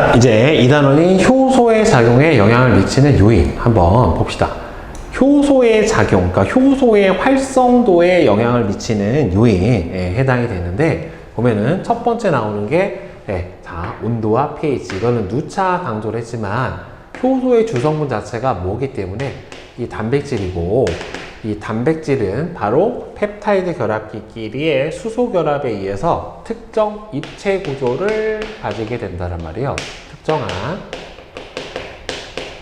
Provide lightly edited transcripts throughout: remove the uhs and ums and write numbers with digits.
자, 이제 이 단원이 효소의 작용에 영향을 미치는 요인 한번 봅시다. 효소의 작용, 그러니까 효소의 활성도에 영향을 미치는 요인에 해당이 되는데, 보면은 첫 번째 나오는 게 자, 온도와 pH. 이거는 누차 강조를 했지만 효소의 주성분 자체가 뭐기 때문에 이 단백질이고, 이 단백질은 바로 펩타이드 결합기끼리의 수소 결합에 의해서 특정 입체 구조를 가지게 된다는 말이에요. 특정한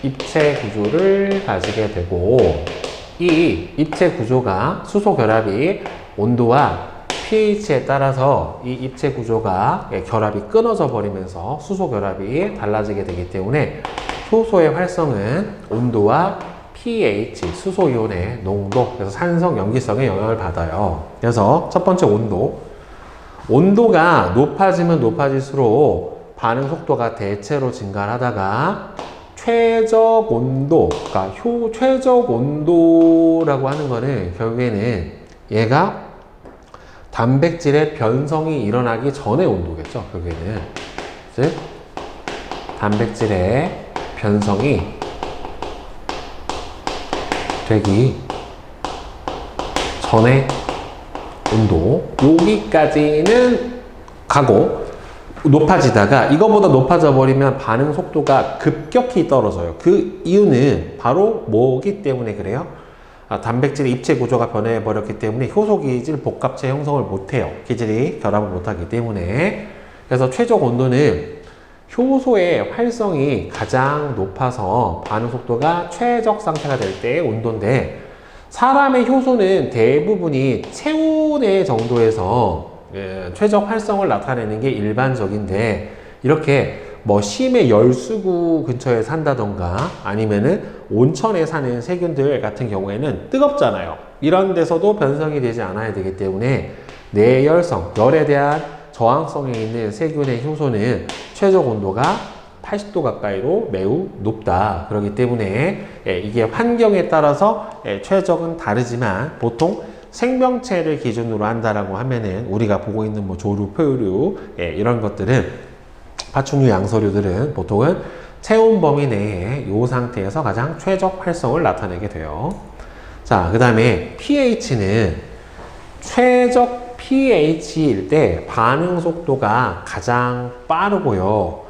입체 구조를 가지게 되고, 이 입체 구조가 수소 결합이 온도와 pH에 따라서 이 입체 구조가 결합이 끊어져 버리면서 수소 결합이 달라지게 되기 때문에 효소의 활성은 온도와 pH, 수소이온의 농도, 그래서 산성, 염기성에 영향을 받아요. 그래서 첫 번째 온도. 온도가 높아지면 높아질수록 반응 속도가 대체로 증가하다가 최적 온도, 그러니까 최적 온도라고 하는 거는 결국에는 얘가 단백질의 변성이 일어나기 전의 온도겠죠. 결국에는 즉 단백질의 변성이 되기 전의 온도, 여기까지는 가고 높아지다가 이거보다 높아져 버리면 반응 속도가 급격히 떨어져요. 그 이유는 바로 뭐기 때문에 그래요? 단백질의 입체 구조가 변해 버렸기 때문에 효소 기질 복합체 형성을 못해요. 기질이 결합을 못하기 때문에. 그래서 최적 온도는 효소의 활성이 가장 높아서 반응 속도가 최적 상태가 될 때의 온도인데, 사람의 효소는 대부분이 체온의 정도에서 최적 활성을 나타내는 게 일반적인데, 이렇게 뭐 심해 열수구 근처에 산다던가 아니면은 온천에 사는 세균들 같은 경우에는 뜨겁잖아요. 이런 데서도 변성이 되지 않아야 되기 때문에 내열성, 열에 대한 저항성이 있는 세균의 효소는 최적 온도가 80도 가까이로 매우 높다. 그렇기 때문에 이게 환경에 따라서 최적은 다르지만 보통 생명체를 기준으로 한다라고 하면은 우리가 보고 있는 뭐 조류, 포유류 이런 것들은 파충류, 양서류들은 보통은 체온 범위 내에 이 상태에서 가장 최적 활성을 나타내게 돼요. 자, 그 다음에 pH는 최적 pH일 때 반응 속도가 가장 빠르고요.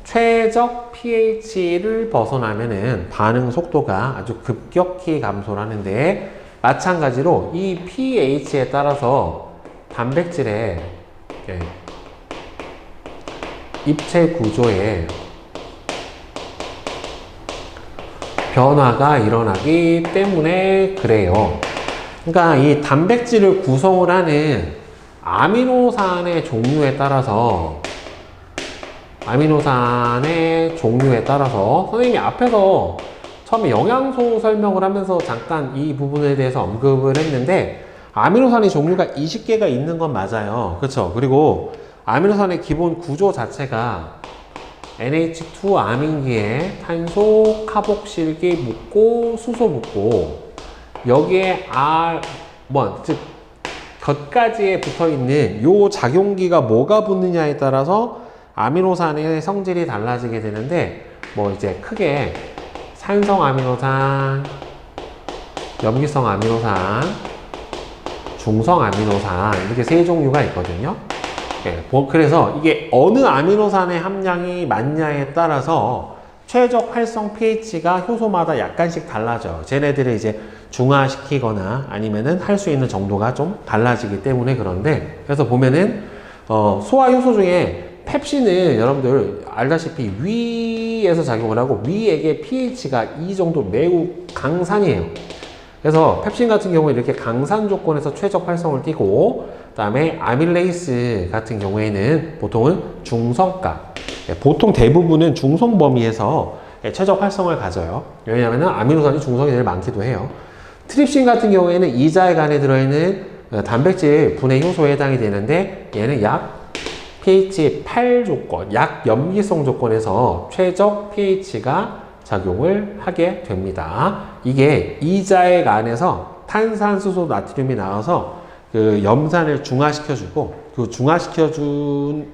최적 pH를 벗어나면은 반응 속도가 아주 급격히 감소를 하는데, 마찬가지로 이 pH에 따라서 단백질의 입체 구조에 변화가 일어나기 때문에 그래요. 그러니까 이 단백질을 구성을 하는 아미노산의 종류에 따라서 선생님이 앞에서 처음에 영양소 설명을 하면서 잠깐 이 부분에 대해서 언급을 했는데, 아미노산의 종류가 20개가 있는 건 맞아요. 그렇죠? 그리고 아미노산의 기본 구조 자체가 NH2 아민기에 탄소, 카복실기 묻고 수소 묻고, 여기에 즉 곁가지에 붙어 있는 요 작용기가 뭐가 붙느냐에 따라서 아미노산의 성질이 달라지게 되는데, 뭐 이제 크게 산성 아미노산, 염기성 아미노산, 중성 아미노산, 이렇게 세 종류가 있거든요. 그래서 이게 어느 아미노산의 함량이 많냐에 따라서 최적 활성 pH가 효소마다 약간씩 달라져요. 쟤네들을 이제 중화시키거나 아니면은 할 수 있는 정도가 좀 달라지기 때문에 그런데, 그래서 보면은 소화 효소 중에 펩신은 여러분들 알다시피 위에서 작용을 하고, 위액의 pH가 이 정도 매우 강산이에요. 그래서 펩신 같은 경우에 이렇게 강산 조건에서 최적 활성을 띠고, 그 다음에 아밀레이스 같은 경우에는 보통은 중성가, 보통 대부분은 중성 범위에서 최적 활성을 가져요. 왜냐하면 아미노산이 중성이 제일 많기도 해요. 트립신 같은 경우에는 이자액 안에 들어있는 단백질 분해 효소에 해당이 되는데, 얘는 약 pH 8 조건, 약 염기성 조건에서 최적 pH가 작용을 하게 됩니다. 이게 이자액 안에서 탄산수소 나트륨이 나와서 그 염산을 중화시켜주고, 그 중화시켜주면서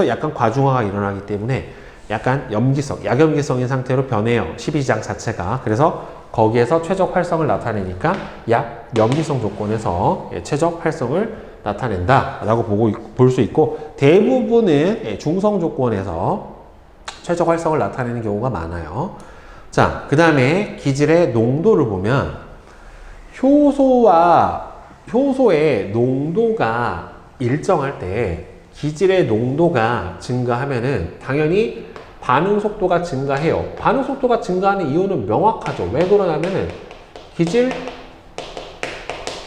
약간 과중화가 일어나기 때문에 약간 염기성, 약염기성인 상태로 변해요. 12지장 자체가. 그래서 거기에서 최적 활성을 나타내니까 약염기성 조건에서 최적 활성을 나타낸다 라고 볼 수 있고, 대부분은 중성 조건에서 최적 활성을 나타내는 경우가 많아요. 자, 그 다음에 기질의 농도를 보면 효소의 농도가 일정할 때 기질의 농도가 증가하면은 당연히 반응 속도가 증가해요. 반응 속도가 증가하는 이유는 명확하죠. 왜 그러냐면은 기질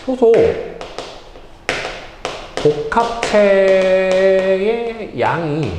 효소 복합체의 양이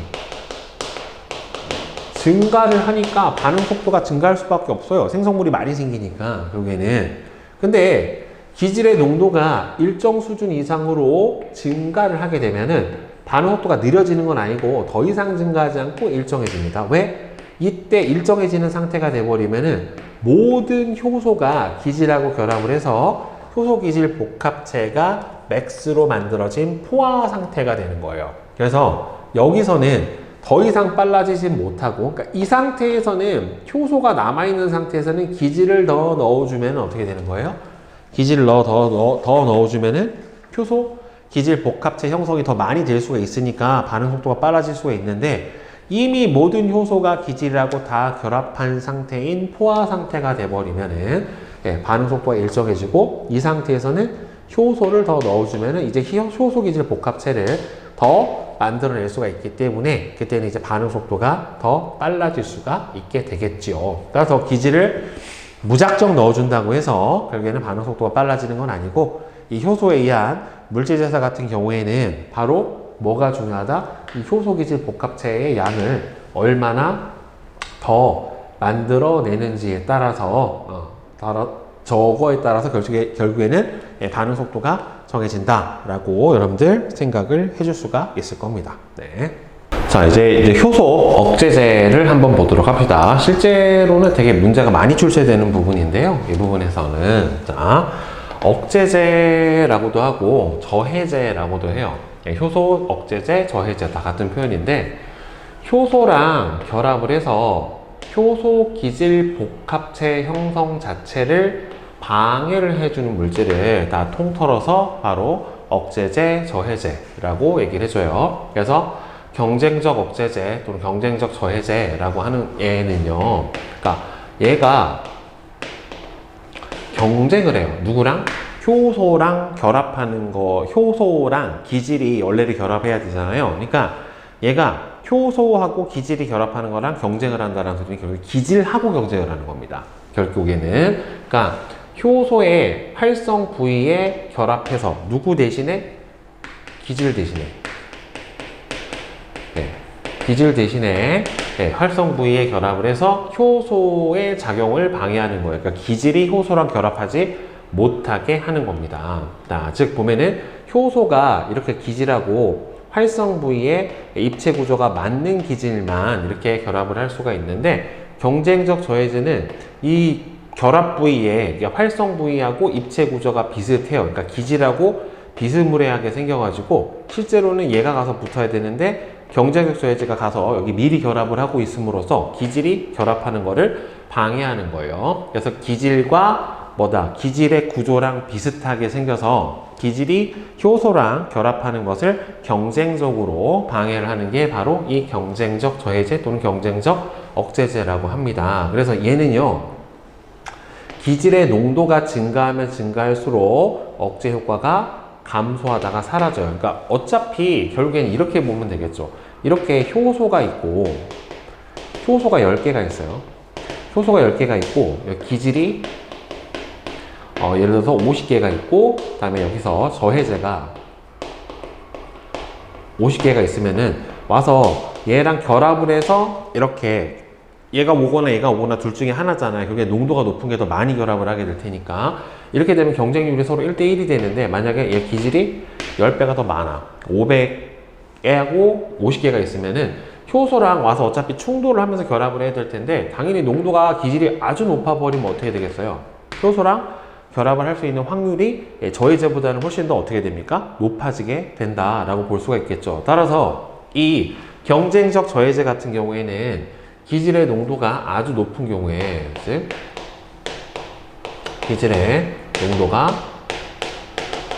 증가를 하니까 반응 속도가 증가할 수밖에 없어요. 생성물이 많이 생기니까 결국에는. 근데 기질의 농도가 일정 수준 이상으로 증가를 하게 되면은 반응 속도가 느려지는 건 아니고 더 이상 증가하지 않고 일정해집니다. 왜? 이때 일정해지는 상태가 돼버리면은 모든 효소가 기질하고 결합을 해서 효소 기질 복합체가 맥스로 만들어진 포화 상태가 되는 거예요. 그래서 여기서는 더 이상 빨라지진 못하고, 그러니까 이 상태에서는 효소가 남아있는 상태에서는 기질을 더 넣어주면 어떻게 되는 거예요? 기질을 더 넣어주면은 효소 기질 복합체 형성이 더 많이 될 수가 있으니까 반응 속도가 빨라질 수가 있는데, 이미 모든 효소가 기질하고 다 결합한 상태인 포화 상태가 돼버리면은 반응 속도가 일정해지고, 이 상태에서는 효소를 더 넣어주면은 이제 효소 기질 복합체를 더 만들어낼 수가 있기 때문에 그때는 이제 반응 속도가 더 빨라질 수가 있게 되겠죠. 그래서 기질을 무작정 넣어준다고 해서 결국에는 반응 속도가 빨라지는 건 아니고, 이 효소에 의한 물질제사 같은 경우에는 바로 뭐가 중요하다? 이 효소 기질 복합체의 양을 얼마나 더 만들어내는지에 따라서 저거에 따라서 결국에는 반응 속도가 정해진다라고 여러분들 생각을 해줄 수가 있을 겁니다. 네. 자, 이제 효소 억제제를 한번 보도록 합시다. 실제로는 되게 문제가 많이 출제되는 부분인데요. 이 부분에서는 자, 억제제라고도 하고 저해제라고도 해요. 효소 억제제, 저해제 다 같은 표현인데, 효소랑 결합을 해서 효소 기질 복합체 형성 자체를 방해를 해주는 물질을 다 통틀어서 바로 억제제, 저해제라고 얘기를 해줘요. 그래서 경쟁적 억제제 또는 경쟁적 저해제라고 하는 얘는요, 그러니까 얘가 경쟁을 해요. 누구랑? 효소랑 결합하는 거, 효소랑 기질이 원래를 결합해야 되잖아요. 그러니까 얘가 효소하고 기질이 결합하는 거랑 경쟁을 한다는 소리는 결국 기질하고 경쟁을 하는 겁니다. 결국에는. 그러니까 효소의 활성 부위에 결합해서 누구 대신에? 기질 대신에. 네. 기질 대신에 활성 부위에 결합을 해서 효소의 작용을 방해하는 거예요. 그러니까 기질이 효소랑 결합하지 못하게 하는 겁니다. 즉 보면은 효소가 이렇게 기질하고 활성 부위의 입체 구조가 맞는 기질만 이렇게 결합을 할 수가 있는데, 경쟁적 저해제는 이 결합 부위에, 그러니까 활성 부위하고 입체 구조가 비슷해요. 그러니까 기질하고 비스무리하게 생겨가지고 실제로는 얘가 가서 붙어야 되는데 경쟁적 저해제가 가서 여기 미리 결합을 하고 있음으로써 기질이 결합하는 거를 방해하는 거예요. 그래서 기질과 기질의 구조랑 비슷하게 생겨서 기질이 효소랑 결합하는 것을 경쟁적으로 방해를 하는 게 바로 이 경쟁적 저해제 또는 경쟁적 억제제라고 합니다. 그래서 얘는요, 기질의 농도가 증가하면 증가할수록 억제 효과가 감소하다가 사라져요. 그러니까 어차피 결국엔 이렇게 보면 되겠죠. 이렇게 효소가 있고, 효소가 10개가 있어요. 효소가 10개가 있고, 기질이 예를 들어서 50개가 있고, 그 다음에 여기서 저해제가 50개가 있으면은 와서 얘랑 결합을 해서 이렇게 얘가 오거나 둘 중에 하나잖아요. 그게 농도가 높은 게 더 많이 결합을 하게 될 테니까 이렇게 되면 경쟁률이 서로 1대1이 되는데, 만약에 얘 기질이 10배가 더 많아, 500개하고 50개가 있으면은 효소랑 와서 어차피 충돌을 하면서 결합을 해야 될 텐데, 당연히 농도가 기질이 아주 높아 버리면 어떻게 되겠어요? 효소랑 결합을 할 수 있는 확률이 저해제보다는 훨씬 더 어떻게 됩니까? 높아지게 된다라고 볼 수가 있겠죠. 따라서 이 경쟁적 저해제 같은 경우에는 기질의 농도가 아주 높은 경우에, 즉 기질의 농도가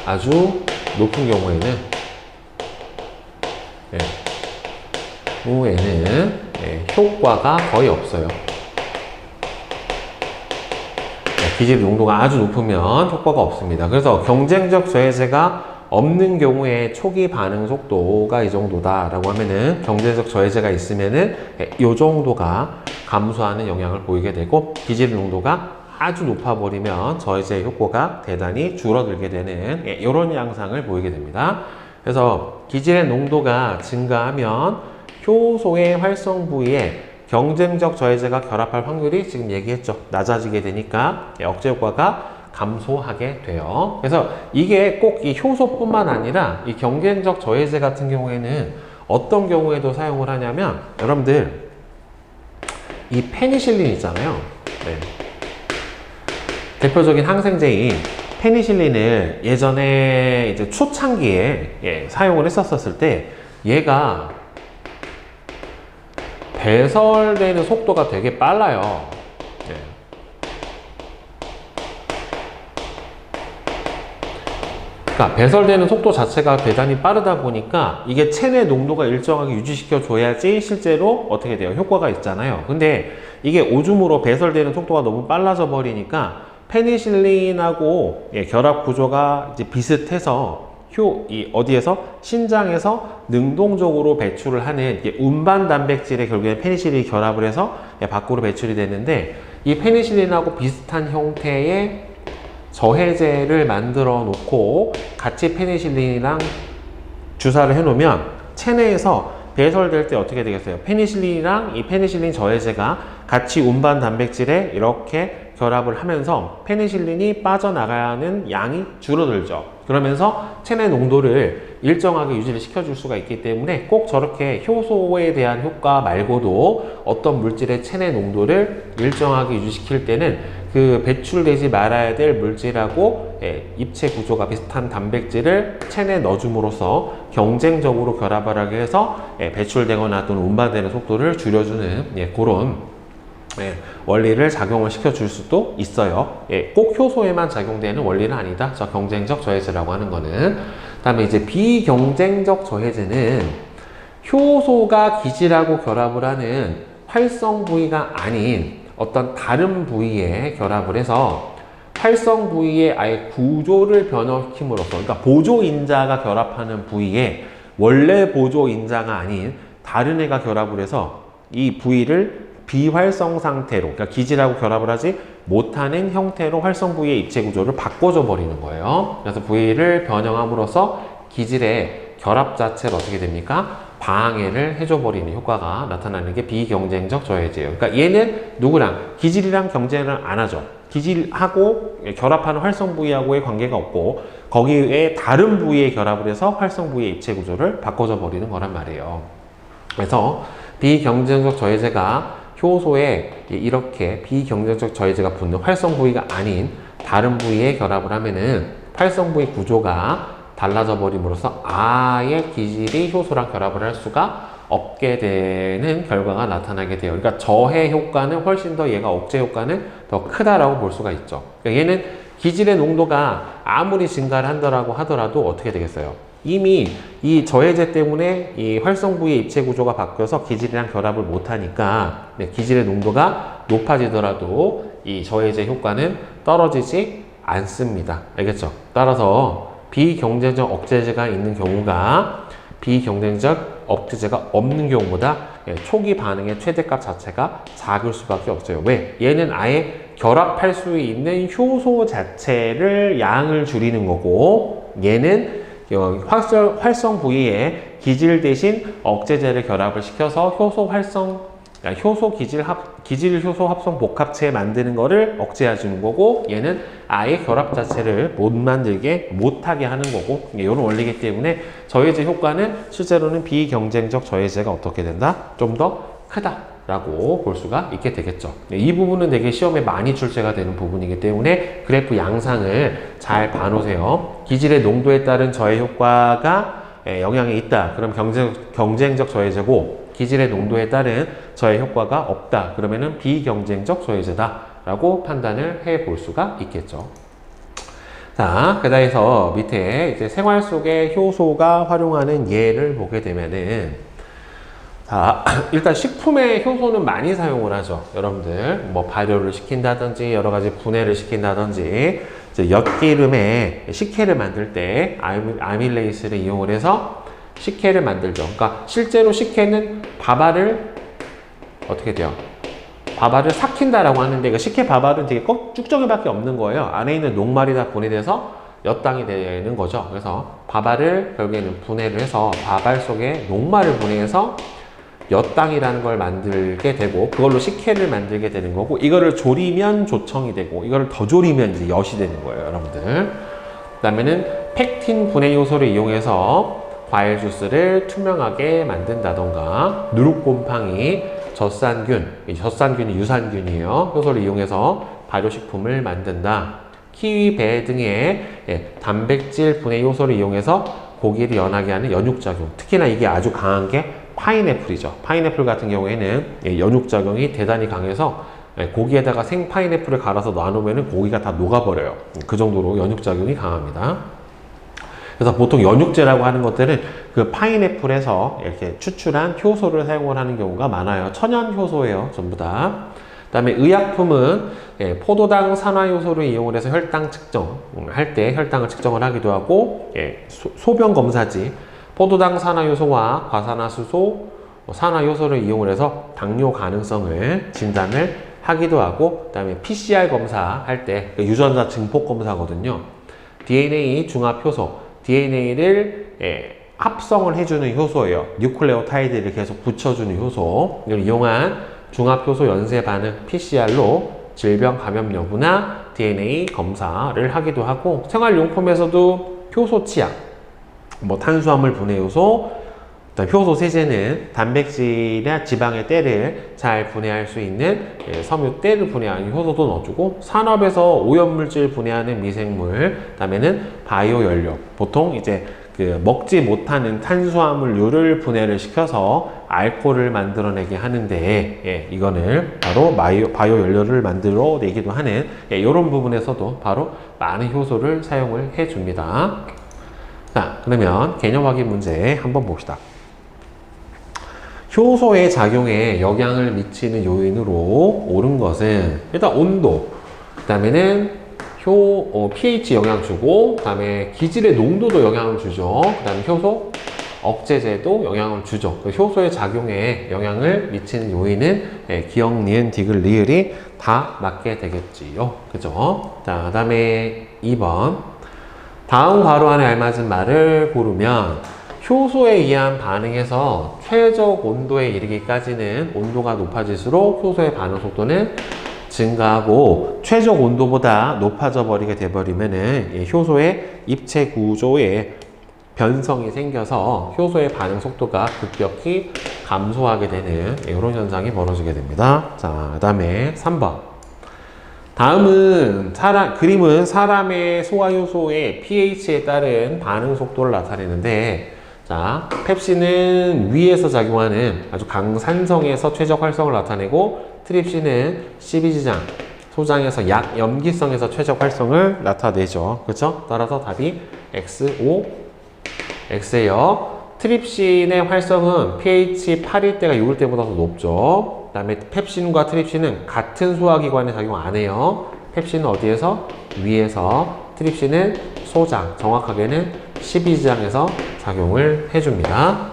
아주 높은 경우에는 효과가 거의 없어요. 기질 농도가 아주 높으면 효과가 없습니다. 그래서 경쟁적 저해제가 없는 경우에 초기 반응 속도가 이 정도다라고 하면은 경쟁적 저해제가 있으면은 이 정도가 감소하는 영향을 보이게 되고, 기질 농도가 아주 높아 버리면 저해제 효과가 대단히 줄어들게 되는 이런 양상을 보이게 됩니다. 그래서 기질의 농도가 증가하면 효소의 활성 부위에 경쟁적 저해제가 결합할 확률이 지금 얘기했죠. 낮아지게 되니까 억제 효과가 감소하게 돼요. 그래서 이게 꼭 이 효소뿐만 아니라 이 경쟁적 저해제 같은 경우에는 어떤 경우에도 사용을 하냐면, 여러분들 이 페니실린 있잖아요. 대표적인 항생제인 페니실린을 예전에 이제 초창기에 사용을 했었을 때 얘가 배설되는 속도가 되게 빨라요. 그러니까 배설되는 속도 자체가 대단히 빠르다 보니까 이게 체내 농도가 일정하게 유지시켜 줘야지 실제로 어떻게 돼요? 효과가 있잖아요. 근데 이게 오줌으로 배설되는 속도가 너무 빨라져 버리니까 페니실린하고 결합 구조가 이제 비슷해서 어디에서? 신장에서 능동적으로 배출을 하는 운반 단백질에 결국에 페니실린이 결합을 해서 밖으로 배출이 되는데, 이 페니실린하고 비슷한 형태의 저해제를 만들어 놓고 같이 페니실린이랑 주사를 해 놓으면 체내에서 배설될 때 어떻게 되겠어요? 페니실린이랑 이 페니실린 저해제가 같이 운반 단백질에 이렇게 결합을 하면서 페니실린이 빠져나가는 양이 줄어들죠. 그러면서 체내 농도를 일정하게 유지를 시켜줄 수가 있기 때문에 꼭 저렇게 효소에 대한 효과 말고도 어떤 물질의 체내 농도를 일정하게 유지시킬 때는 그 배출되지 말아야 될 물질하고 입체 구조가 비슷한 단백질을 체내에 넣어줌으로써 경쟁적으로 결합을 하게 해서 배출되거나 또는 운반되는 속도를 줄여주는 그런 원리를 작용을 시켜줄 수도 있어요. 꼭 효소에만 작용되는 원리는 아니다. 저 경쟁적 저해제라고 하는 거는. 다음에 이제 비경쟁적 저해제는 효소가 기질하고 결합을 하는 활성 부위가 아닌 어떤 다른 부위에 결합을 해서 활성 부위의 아예 구조를 변형시킴으로써, 그러니까 보조인자가 결합하는 부위에 원래 보조인자가 아닌 다른 애가 결합을 해서 이 부위를 비활성 상태로, 그러니까 기질하고 결합을 하지 못하는 형태로 활성 부위의 입체 구조를 바꿔줘 버리는 거예요. 그래서 부위를 변형함으로써 기질의 결합 자체를 어떻게 됩니까? 방해를 해줘 버리는 효과가 나타나는 게 비경쟁적 저해제예요. 그러니까 얘는 누구랑? 기질이랑 경쟁을 안 하죠. 기질하고 결합하는 활성 부위하고의 관계가 없고 거기에 다른 부위에 결합을 해서 활성 부위의 입체 구조를 바꿔줘 버리는 거란 말이에요. 그래서 비경쟁적 저해제가 효소에 이렇게 비경쟁적 저해제가 붙는 활성 부위가 아닌 다른 부위에 결합을 하면은 활성 부위 구조가 달라져 버림으로써 아예 기질이 효소랑 결합을 할 수가 없게 되는 결과가 나타나게 돼요. 그러니까 저해 효과는 훨씬 더 얘가 억제 효과는 더 크다라고 볼 수가 있죠. 그러니까 얘는 기질의 농도가 아무리 증가를 한다라고 하더라도 어떻게 되겠어요? 이미 이 저해제 때문에 이 활성 부위의 입체 구조가 바뀌어서 기질이랑 결합을 못하니까 기질의 농도가 높아지더라도 이 저해제 효과는 떨어지지 않습니다. 알겠죠? 따라서 비경쟁적 억제제가 있는 경우가 비경쟁적 억제제가 없는 경우보다 초기 반응의 최대값 자체가 작을 수밖에 없어요. 왜? 얘는 아예 결합할 수 있는 효소 자체를 양을 줄이는 거고, 얘는 활성 부위에 기질 대신 억제제를 결합을 시켜서 기질 효소 합성 복합체 만드는 거를 억제해 주는 거고, 얘는 아예 결합 자체를 못 만들게 못하게 하는 거고, 이런 원리이기 때문에 저해제 효과는 실제로는 비경쟁적 저해제가 어떻게 된다? 좀 더 크다라고 볼 수가 있게 되겠죠. 이 부분은 되게 시험에 많이 출제가 되는 부분이기 때문에 그래프 양상을 잘 봐놓으세요. 기질의 농도에 따른 저해 효과가 영향이 있다. 그럼 경쟁적 저해제고 기질의 농도에 따른 저해 효과가 없다. 그러면은 비경쟁적 저해제다. 라고 판단을 해 볼 수가 있겠죠. 자, 그 다음에서 밑에 이제 생활 속에 효소가 활용하는 예를 보게 되면은 자, 일단 식품에 효소는 많이 사용을 하죠. 여러분들 뭐 발효를 시킨다든지 여러 가지 분해를 시킨다든지 이제 엿기름에 식혜를 만들 때 아밀레이스를 이용을 해서 식혜를 만들죠. 그러니까 실제로 식혜는 밥알을 어떻게 돼요? 밥알을 삭힌다라고 하는데 그 식혜 밥알은 되게 쭉정이밖에 없는 거예요. 안에 있는 녹말이 다 분해돼서 엿당이 되는 거죠. 그래서 밥알을 결국에는 분해를 해서 밥알 속에 녹말을 분해해서 엿당이라는 걸 만들게 되고 그걸로 식혜를 만들게 되는 거고 이거를 졸이면 조청이 되고 이거를 더 졸이면 이제 엿이 되는 거예요, 여러분들. 그 다음에는 펙틴 분해 요소를 이용해서 과일 주스를 투명하게 만든다던가 누룩곰팡이 젖산균, 이 젖산균이 유산균이에요. 효소를 이용해서 발효식품을 만든다. 키위, 배 등의 단백질 분해 요소를 이용해서 고기를 연하게 하는 연육작용. 특히나 이게 아주 강한 게 파인애플이죠. 파인애플 같은 경우에는 연육작용이 대단히 강해서 고기에다가 생 파인애플을 갈아서 놔놓으면 고기가 다 녹아버려요. 그 정도로 연육작용이 강합니다. 그래서 보통 연육제라고 하는 것들은 그 파인애플에서 이렇게 추출한 효소를 사용을 하는 경우가 많아요. 천연 효소예요, 전부 다. 그 다음에 의약품은 포도당 산화효소를 이용을 해서 혈당 측정할 때 혈당을 측정을 하기도 하고 소변 검사지 포도당 산화효소와 과산화수소 산화효소를 이용을 해서 당뇨 가능성을 진단을 하기도 하고 그 다음에 PCR 검사할 때 유전자 증폭 검사거든요. DNA 중합효소 DNA를 합성을 해주는 효소예요. 뉴클레오타이드를 계속 붙여주는 효소. 이걸 이용한 중합효소 연쇄 반응 PCR로 질병 감염 여부나 DNA 검사를 하기도 하고 생활용품에서도 효소 치약, 뭐 탄수화물 분해 요소, 효소 세제는 단백질이나 지방의 때를 잘 분해할 수 있는 섬유 때를 분해하는 효소도 넣어주고 산업에서 오염물질 분해하는 미생물, 그다음에는 바이오 연료. 보통 이제 그 먹지 못하는 탄수화물류를 분해를 시켜서 알코올을 만들어내게 하는데 이거는 바로 바이오 연료를 만들어내기도 하는 이런 부분에서도 바로 많은 효소를 사용을 해줍니다. 자, 그러면 개념 확인 문제 한번 봅시다. 효소의 작용에 영향을 미치는 요인으로 옳은 것은 일단 온도, 그 다음에는 pH 영향 주고, 그 다음에 기질의 농도도 영향을 주죠. 그 다음에 효소 억제제도 영향을 주죠. 효소의 작용에 영향을 미치는 요인은 기역, 니은, 디귿, 리을이 다 맞게 되겠지요. 그죠? 자, 그 다음에 2번. 다음 괄호 안에 알맞은 말을 고르면 효소에 의한 반응에서 최적 온도에 이르기까지는 온도가 높아질수록 효소의 반응 속도는 증가하고 최적 온도보다 높아져 버리게 돼버리면은 효소의 입체 구조에 변성이 생겨서 효소의 반응 속도가 급격히 감소하게 되는 이런 현상이 벌어지게 됩니다. 자, 그 다음에 3번. 다음은 그림은 사람의 소화효소의 pH에 따른 반응 속도를 나타내는데, 자, 펩신은 위에서 작용하는 아주 강산성에서 최적 활성을 나타내고, 트립신은 12지장, 소장에서 약염기성에서 최적 활성을 나타내죠. 그렇죠? 따라서 답이 X5, X예요. 트립신의 활성은 pH 8일 때가 6일 때보다 더 높죠. 그 다음에 펩신과 트립신은 같은 소화기관에 작용 안 해요. 펩신은 어디에서? 위에서. 트립신은 소장, 정확하게는 12지장에서 작용을 해줍니다.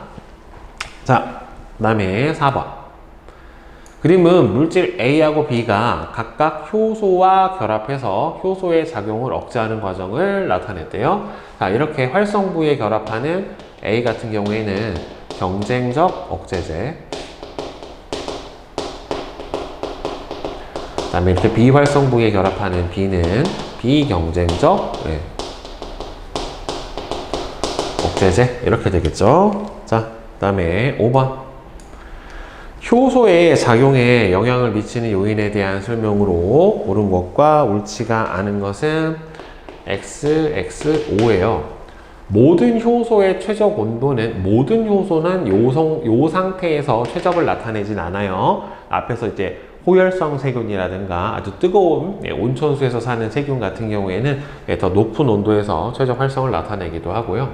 자, 그 다음에 4번. 그림은 물질 A하고 B가 각각 효소와 결합해서 효소의 작용을 억제하는 과정을 나타냈대요. 자, 이렇게 활성 부위에 결합하는 A 같은 경우에는 경쟁적 억제제, 그 다음에 이렇게 비활성 부위에 결합하는 B는 비경쟁적 억제제, 이렇게 되겠죠. 자, 그 다음에 5번. 효소의 작용에 영향을 미치는 요인에 대한 설명으로 옳은 것과 옳지가 않은 것은 X, X5예요. 모든 효소의 최적 온도는, 모든 효소는 요 상태에서 최적을 나타내진 않아요. 앞에서 이제 호열성 세균이라든가 아주 뜨거운 온천수에서 사는 세균 같은 경우에는 더 높은 온도에서 최적 활성을 나타내기도 하고요.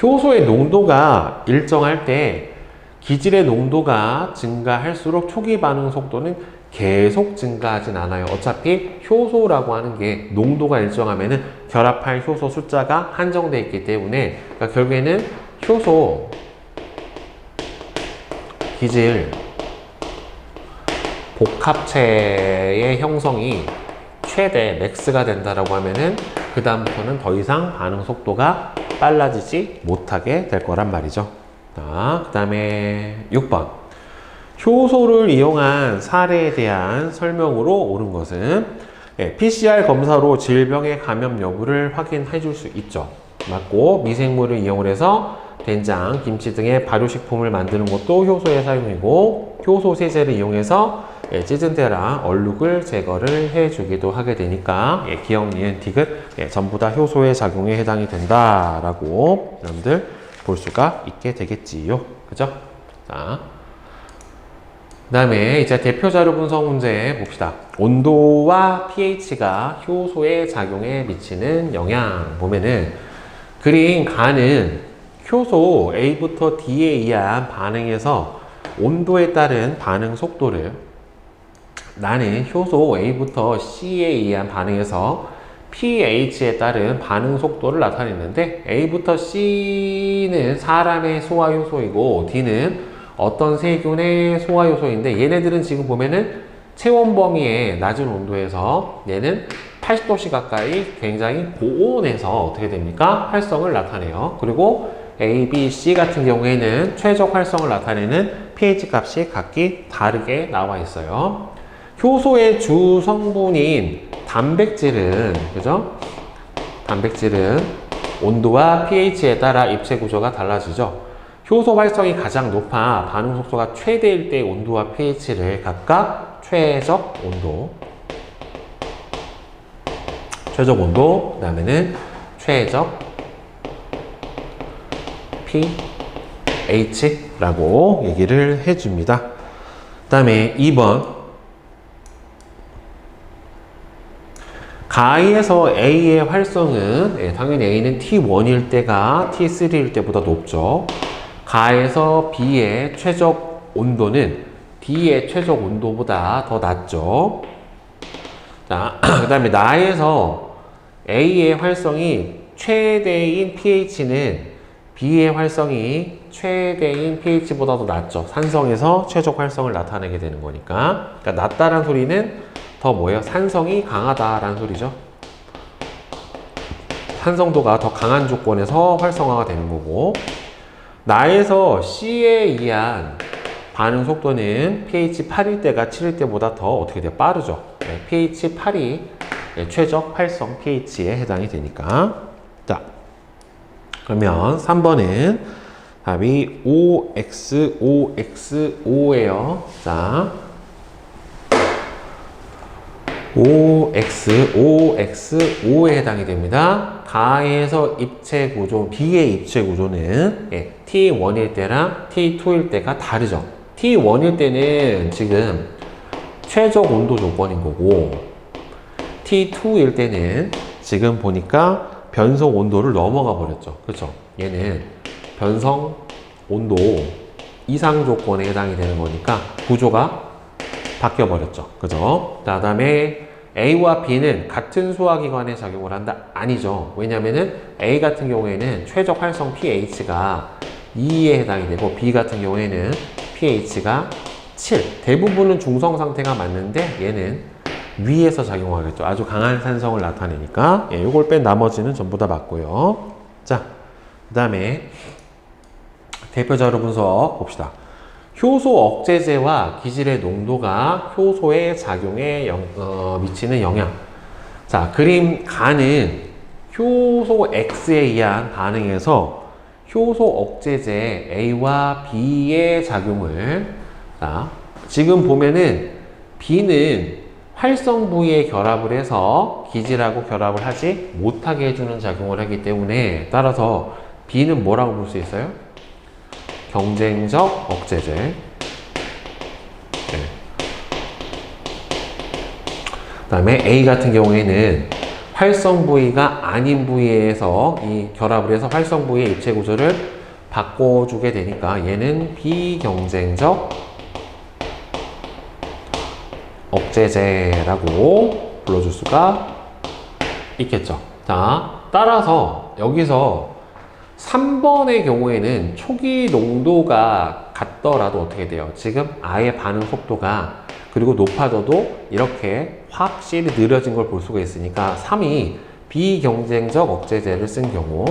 효소의 농도가 일정할 때 기질의 농도가 증가할수록 초기 반응 속도는 계속 증가하진 않아요. 어차피 효소라고 하는 게 농도가 일정하면은 결합할 효소 숫자가 한정되어 있기 때문에, 그러니까 결국에는 효소 기질 복합체의 형성이 최대 맥스가 된다라고 하면은 그 다음부터는 더 이상 반응 속도가 빨라지지 못하게 될 거란 말이죠. 자, 그 다음에 6번. 효소를 이용한 사례에 대한 설명으로 옳은 것은, PCR 검사로 질병의 감염 여부를 확인해 줄 수 있죠. 맞고, 미생물을 이용해서 된장, 김치 등의 발효식품을 만드는 것도 효소의 사용이고, 효소 세제를 이용해서 찌든때랑 얼룩을 제거를 해주기도 하게 되니까, 기억, 니은, 디귿 전부 다 효소의 작용에 해당이 된다라고 여러분들 볼 수가 있게 되겠지요. 그죠? 자, 그 다음에 이제 대표 자료 분석 문제 봅시다. 온도와 pH가 효소의 작용에 미치는 영향 보면은, 그린 간은 효소 A부터 D에 의한 반응에서 온도에 따른 반응 속도를, 나는 효소 A부터 C에 의한 반응에서 pH에 따른 반응 속도를 나타냈는데, A부터 C는 사람의 소화 효소이고 D는 어떤 세균의 소화 효소인데, 얘네들은 지금 보면은 체온 범위의 낮은 온도에서 얘는 80도씨 가까이 굉장히 고온에서 어떻게 됩니까? 활성을 나타내요. 그리고 A, B, C 같은 경우에는 최적 활성을 나타내는 pH 값이 각기 다르게 나와 있어요. 효소의 주 성분인 단백질은, 그죠? 단백질은 온도와 pH에 따라 입체 구조가 달라지죠. 효소 활성이 가장 높아 반응 속도가 최대일 때 온도와 pH를 각각 최적 온도, 그 다음에는 최적 pH라고 얘기를 해줍니다. 그 다음에 2번. 가에서 A의 활성은, 당연히 A는 T1일 때가 T3일 때보다 높죠. 가에서 B의 최적 온도는 D의 최적 온도보다 더 낮죠. 자, 그 다음에 나에서 A의 활성이 최대인 pH는 B의 활성이 최대인 pH보다 더 낮죠. 산성에서 최적 활성을 나타내게 되는 거니까. 그러니까 낮다란 소리는 더 뭐예요? 산성이 강하다라는 소리죠. 산성도가 더 강한 조건에서 활성화가 되는 거고, 나에서 C에 의한 반응 속도는 pH 8일 때가 7일 때보다 더 어떻게 돼요? 빠르죠. pH 8이 최적 활성 pH에 해당이 되니까. 자, 그러면 3번은 답이 OX, OX, O예요. 자, OX, OX, O에 해당이 됩니다. 가에서 입체 구조, B의 입체 구조는 T1일 때랑 T2일 때가 다르죠. T1일 때는 지금 최적 온도 조건인 거고, T2일 때는 지금 보니까 변성 온도를 넘어가 버렸죠. 그렇죠? 얘는 변성 온도 이상 조건에 해당이 되는 거니까 구조가 바뀌어 버렸죠. 그죠? 그 다음에 A와 B는 같은 소화기관에 작용을 한다? 아니죠. 왜냐면은 A 같은 경우에는 최적 활성 pH가 2에 해당이 되고, B 같은 경우에는 pH가 7. 대부분은 중성 상태가 맞는데 얘는 위에서 작용하겠죠. 아주 강한 산성을 나타내니까. 요걸 뺀 나머지는 전부 다 맞고요. 자, 그 다음에 대표 자료 분석 봅시다. 효소 억제제와 기질의 농도가 효소의 작용에 미치는 영향. 자, 그림 간은 효소 X에 의한 반응에서 효소 억제제 A와 B의 작용을, 자, 지금 보면은 B는 활성 부위에 결합을 해서 기질하고 결합을 하지 못하게 해주는 작용을 하기 때문에 따라서 B는 뭐라고 볼 수 있어요? 경쟁적 억제제. 네. 그 다음에 A 같은 경우에는 활성 부위가 아닌 부위에서 이 결합을 해서 활성 부위의 입체 구조를 바꿔주게 되니까 얘는 비경쟁적 억제제라고 불러줄 수가 있겠죠. 자, 따라서 여기서 3번의 경우에는 초기 농도가 같더라도 어떻게 돼요? 지금 아예 반응 속도가 그리고 높아져도 이렇게 확실히 느려진 걸 볼 수가 있으니까 3이 비경쟁적 억제제를 쓴 경우,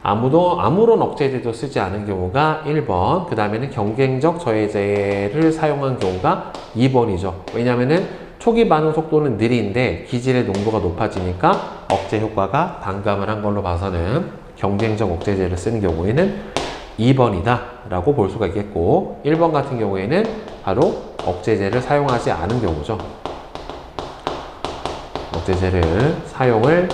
아무런 억제제도 쓰지 않은 경우가 1번, 그 다음에는 경쟁적 저해제를 사용한 경우가 2번이죠. 왜냐면은 초기 반응 속도는 느린데 기질의 농도가 높아지니까 억제 효과가 반감을 한 걸로 봐서는 경쟁적 억제제를 쓰는 경우에는 2번이다 라고 볼 수가 있겠고, 1번 같은 경우에는 바로 억제제를 사용하지 않은 경우죠. 억제제를 사용을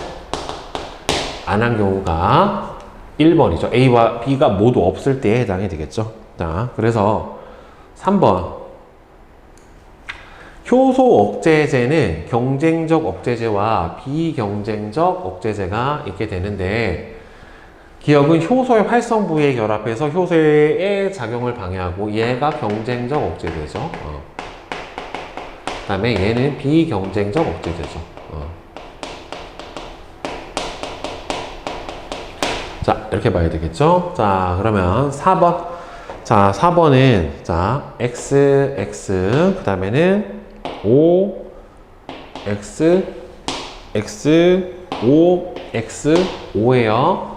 안 한 경우가 1번이죠. A와 B가 모두 없을 때에 해당이 되겠죠. 자, 그래서 3번. 효소 억제제는 경쟁적 억제제와 비경쟁적 억제제가 있게 되는데, 기억은 효소의 활성 부위에 결합해서 효소의 작용을 방해하고 얘가 경쟁적 억제제죠. 그 다음에 얘는 비경쟁적 억제제죠. 자, 이렇게 봐야 되겠죠? 자, 그러면 4번. 자, 4번은, 자, X, 그 다음에는 O, X, O, X, O예요.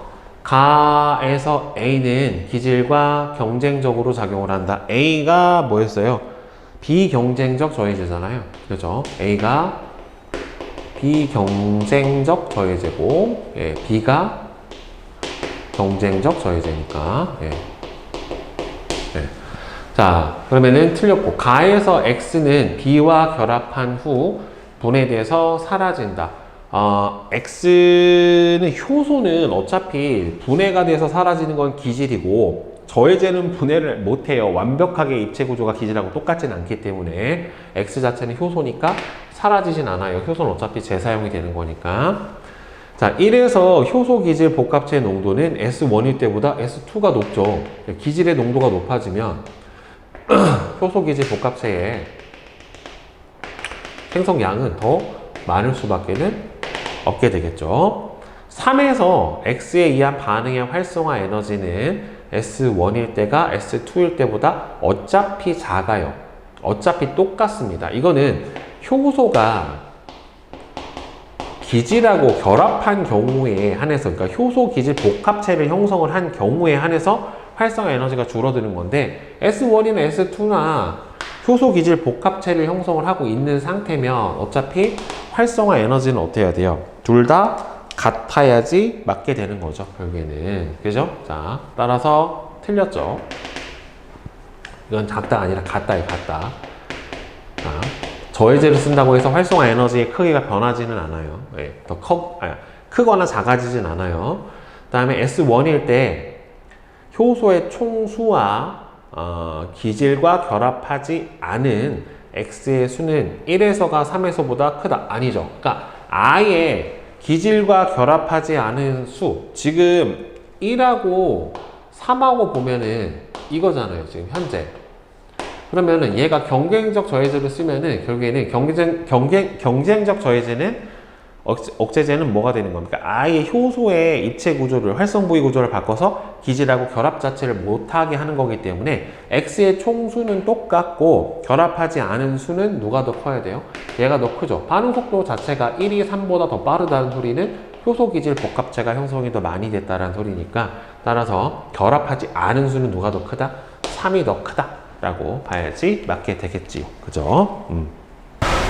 가에서 A는 기질과 경쟁적으로 작용을 한다. A가 뭐였어요? 비경쟁적 저해제잖아요. 그죠? A가 비경쟁적 저해제고, 예, B가 경쟁적 저해제니까. 예. 예. 자, 그러면은 틀렸고, 가에서 X는 B와 결합한 후 분해돼서 사라진다. X는 효소는 어차피 분해가 돼서 사라지는 건 기질이고, 저해제는 분해를 못해요. 완벽하게 입체 구조가 기질하고 똑같지는 않기 때문에 X 자체는 효소니까 사라지진 않아요. 효소는 어차피 재사용이 되는 거니까. 자, 1에서 효소 기질 복합체 농도는 S1일 때보다 S2가 높죠. 기질의 농도가 높아지면 효소 기질 복합체의 생성량은 더 많을 수밖에는 없게 되겠죠. 3에서 X에 의한 반응의 활성화 에너지는 S1일 때가 S2일 때보다 어차피 작아요. 어차피 똑같습니다. 이거는 효소가 기질하고 결합한 경우에 한해서, 그러니까 효소 기질 복합체를 형성을 한 경우에 한해서 활성화 에너지가 줄어드는 건데, S1이나 S2나 효소 기질 복합체를 형성을 하고 있는 상태면 어차피 활성화 에너지는 어떻게 해야 돼요? 둘 다 같아야지 맞게 되는 거죠, 결국에는. 그죠? 자, 따라서 틀렸죠. 이건 작다가 아니라 같다예요, 같다. 자, 저해제를 쓴다고 해서 활성화 에너지의 크기가 변하지는 않아요. 예, 더 크거나 작아지진 않아요. 그 다음에 S1일 때 효소의 총수와 기질과 결합하지 않은 X의 수는 1에서가 3에서보다 크다. 아니죠. 그러니까 아예 기질과 결합하지 않은 수, 지금 1하고 3하고 보면은 이거잖아요, 지금 현재. 그러면은 얘가 경쟁적 저해제를 쓰면은 결국에는 경쟁적 저해제는 억제제는 뭐가 되는 겁니까? 아예 효소의 입체 구조를, 활성 부위 구조를 바꿔서 기질하고 결합 자체를 못하게 하는 거기 때문에 X의 총수는 똑같고 결합하지 않은 수는 누가 더 커야 돼요? 얘가 더 크죠. 반응 속도 자체가 1이 3보다 더 빠르다는 소리는 효소 기질 복합체가 형성이 더 많이 됐다는 소리니까, 따라서 결합하지 않은 수는 누가 더 크다? 3이 더 크다 라고 봐야지 맞게 되겠지요. 그죠?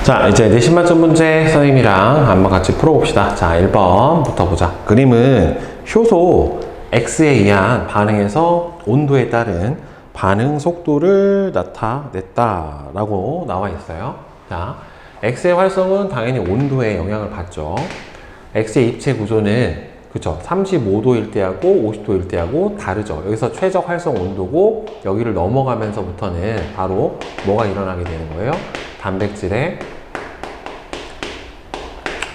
자, 이제 내신 만점 문제 선생님이랑 한번 같이 풀어봅시다. 자, 1번부터 보자. 그림은 효소 X에 의한 반응에서 온도에 따른 반응 속도를 나타냈다 라고 나와 있어요. 자, X의 활성은 당연히 온도에 영향을 받죠. X의 입체 구조는 그쵸 35도일 때하고 50도일 때하고 다르죠. 여기서 최적 활성 온도고 여기를 넘어가면서부터는 바로 뭐가 일어나게 되는 거예요? 단백질의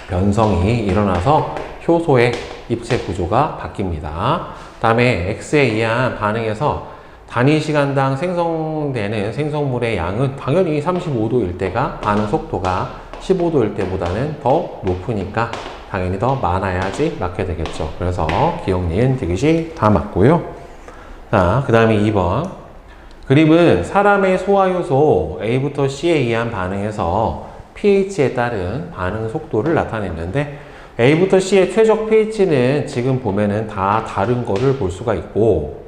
변성이 일어나서 효소의 입체 구조가 바뀝니다. 다음에 X에 의한 반응에서 단위 시간당 생성되는 생성물의 양은 당연히 35도일 때가 반응 속도가 15도일 때보다는 더 높으니까 당연히 더 많아야지 맞게 되겠죠. 그래서 기억, 니은, 디귿이 다 맞고요. 자, 그 다음에 2번. 그림은 사람의 소화효소 A부터 C에 의한 반응에서 pH에 따른 반응 속도를 나타냈는데 A부터 C의 최적 pH는 지금 보면은 다 다른 거를 볼 수가 있고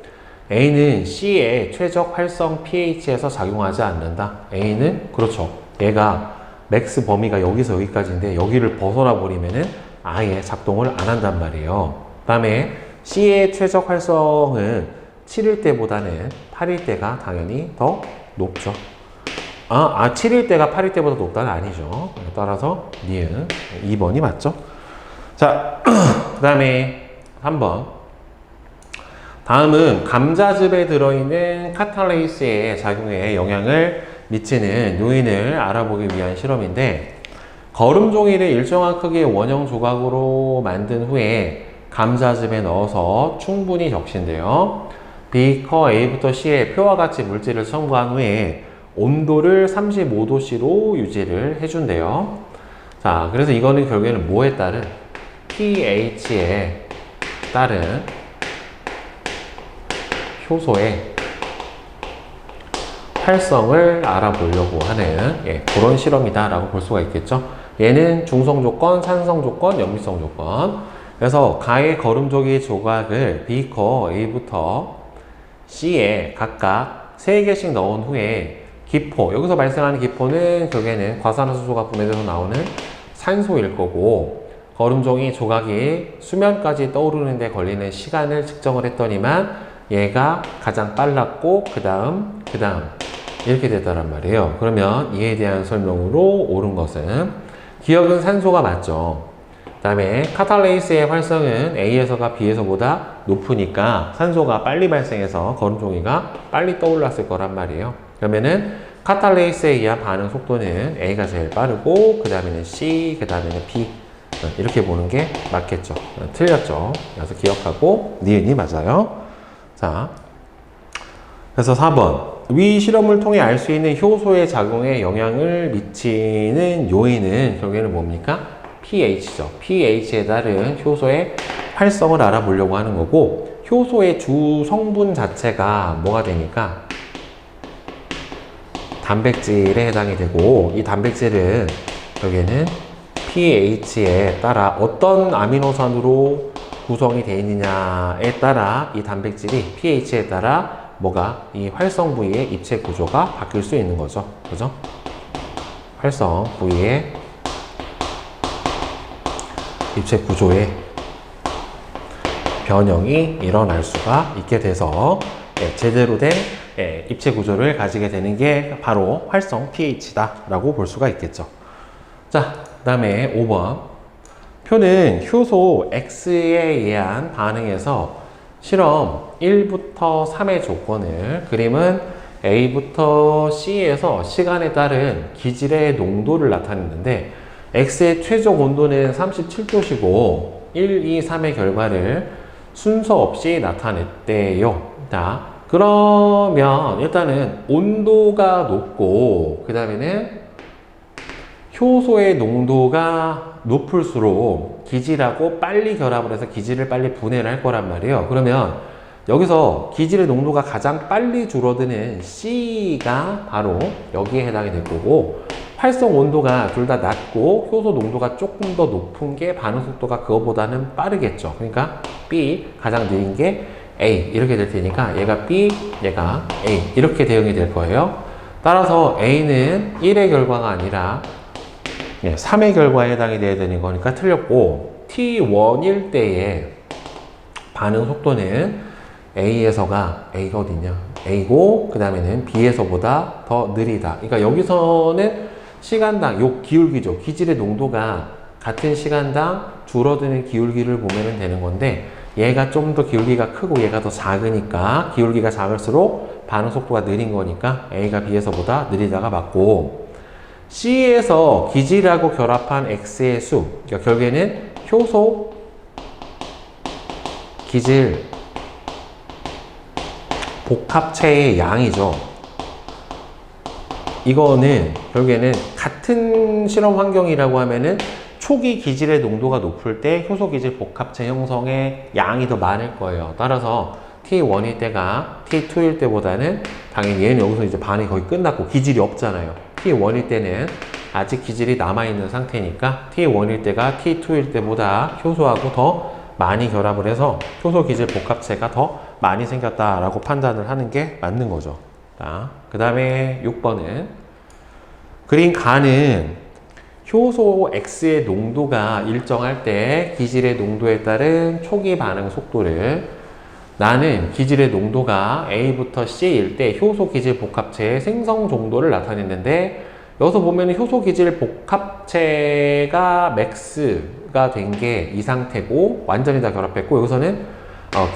A는 C의 최적 활성 pH에서 작용하지 않는다. A는 그렇죠. 얘가 맥스 범위가 여기서 여기까지인데 여기를 벗어나 버리면은 아예 작동을 안 한단 말이에요. 그 다음에 C의 최적 활성은 7일 때보다는 8일 때가 당연히 더 높죠. 7일 때가 8일 때보다 높다는 아니죠. 따라서 니은 2번이 맞죠. 자, 그 다음에 3번. 다음은 감자즙에 들어있는 카탈레이스의 작용에 영향을 미치는 요인을 알아보기 위한 실험인데 거름 종이를 일정한 크기의 원형 조각으로 만든 후에 감자즙에 넣어서 충분히 적신대요. 비커 A부터 C에 표와 같이 물질을 첨부한 후에 온도를 35도씨로 유지를 해준대요. 자, 그래서 이거는 결국에는 뭐에 따른? pH에 따른 효소의 활성을 알아보려고 하는 그런 실험이다 라고 볼 수가 있겠죠. 얘는 중성 조건, 산성 조건, 역류성 조건. 그래서 가의 거름종이 조각을 비커 A부터 C에 각각 3개씩 넣은 후에 기포, 여기서 발생하는 기포는 결국에는 과산화수 조각분해돼서 나오는 산소일 거고 거름종이 조각이 수면까지 떠오르는 데 걸리는 시간을 측정을 했더니만 얘가 가장 빨랐고 그 다음 이렇게 됐다란 말이에요. 그러면 이에 대한 설명으로 옳은 것은 기억은 산소가 맞죠. 그 다음에 카탈레이스의 활성은 A에서가 B에서보다 높으니까 산소가 빨리 발생해서 거름종이가 빨리 떠올랐을 거란 말이에요. 그러면은 카탈레이스에 의한 반응 속도는 A가 제일 빠르고 그 다음에는 C, 그 다음에는 B 이렇게 보는 게 맞겠죠. 틀렸죠. 그래서 기억하고 니은이 맞아요. 자, 그래서 4번. 위 실험을 통해 알 수 있는 효소의 작용에 영향을 미치는 요인은 결국에는 뭡니까? pH죠. pH에 따른 효소의 활성을 알아보려고 하는 거고 효소의 주 성분 자체가 뭐가 되니까? 단백질에 해당이 되고 이 단백질은 결국에는 pH에 따라 어떤 아미노산으로 구성이 되어 있느냐에 따라 이 단백질이 pH에 따라 뭐가 이 활성 부위의 입체 구조가 바뀔 수 있는 거죠. 그죠? 활성 부위의 입체 구조의 변형이 일어날 수가 있게 돼서 제대로 된 입체 구조를 가지게 되는 게 바로 활성 pH다 라고 볼 수가 있겠죠. 자, 그 다음에 5번. 표는 효소 X에 의한 반응에서 실험 1부터 3의 조건을 그림은 A부터 C에서 시간에 따른 기질의 농도를 나타냈는데 X의 최적 온도는 37도시고 1, 2, 3의 결과를 순서 없이 나타냈대요. 자, 그러면 일단은 온도가 높고 그 다음에는 효소의 농도가 높을수록 기질하고 빨리 결합을 해서 기질을 빨리 분해를 할 거란 말이에요. 그러면 여기서 기질의 농도가 가장 빨리 줄어드는 C가 바로 여기에 해당이 될 거고 활성 온도가 둘 다 낮고 효소 농도가 조금 더 높은 게 반응 속도가 그거보다는 빠르겠죠. 그러니까 B 가장 느린 게 A 이렇게 될 테니까 얘가 B, 얘가 A 이렇게 대응이 될 거예요. 따라서 A는 1의 결과가 아니라 3의 결과에 해당이 돼야 되는 거니까 틀렸고 T1일 때의 반응 속도는 A에서가 A가 어딨냐? A고 그 다음에는 B에서보다 더 느리다. 그러니까 여기서는 시간당 요 기울기죠. 기질의 농도가 같은 시간당 줄어드는 기울기를 보면 되는 건데 얘가 좀 더 기울기가 크고 얘가 더 작으니까 기울기가 작을수록 반응 속도가 느린 거니까 A가 B에서보다 느리다가 맞고 C에서 기질하고 결합한 X의 수 그러니까 결국에는 효소 기질 복합체의 양이죠. 이거는 결국에는 같은 실험 환경이라고 하면은 초기 기질의 농도가 높을 때 효소 기질 복합체 형성의 양이 더 많을 거예요. 따라서 T1일 때가 T2일 때보다는 당연히 얘는 여기서 이제 반응이 거의 끝났고 기질이 없잖아요. T1일 때는 아직 기질이 남아있는 상태니까 T1일 때가 T2일 때보다 효소하고 더 많이 결합을 해서 효소 기질 복합체가 더 많이 생겼다라고 판단을 하는 게 맞는 거죠. 그 다음에 6번은 그린 간은 효소 X의 농도가 일정할 때 기질의 농도에 따른 초기 반응 속도를 나는 기질의 농도가 A부터 C일 때 효소 기질 복합체의 생성 정도를 나타냈는데 여기서 보면 효소 기질 복합체가 맥스가 된 게 이 상태고 완전히 다 결합했고 여기서는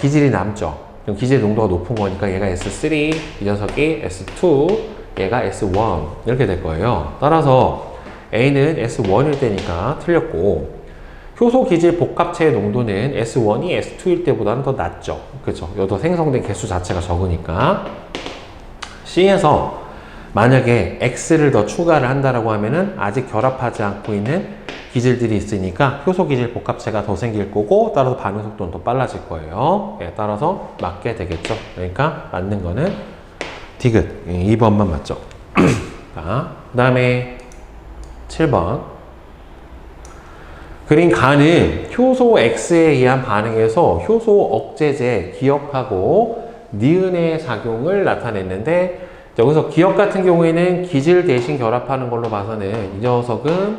기질이 남죠. 그럼 기질 농도가 높은 거니까 얘가 S3, 이 녀석이 S2, 얘가 S1 이렇게 될 거예요. 따라서 A는 S1일 때니까 틀렸고 효소 기질 복합체의 농도는 S1이 S2일 때보다는 더 낮죠. 그렇죠. 여기서 생성된 개수 자체가 적으니까 C에서 만약에 X를 더 추가를 한다라고 하면은 아직 결합하지 않고 있는 기질들이 있으니까 효소 기질 복합체가 더 생길 거고 따라서 반응 속도는 더 빨라질 거예요. 예, 따라서 맞게 되겠죠. 그러니까 맞는 거는 디귿 2번만 맞죠. 자, 그 다음에 7번 그린 간은 효소 X에 의한 반응에서 효소 억제제 기억하고 니은의 작용을 나타냈는데 여기서 기억 같은 경우에는 기질 대신 결합하는 걸로 봐서는 이 녀석은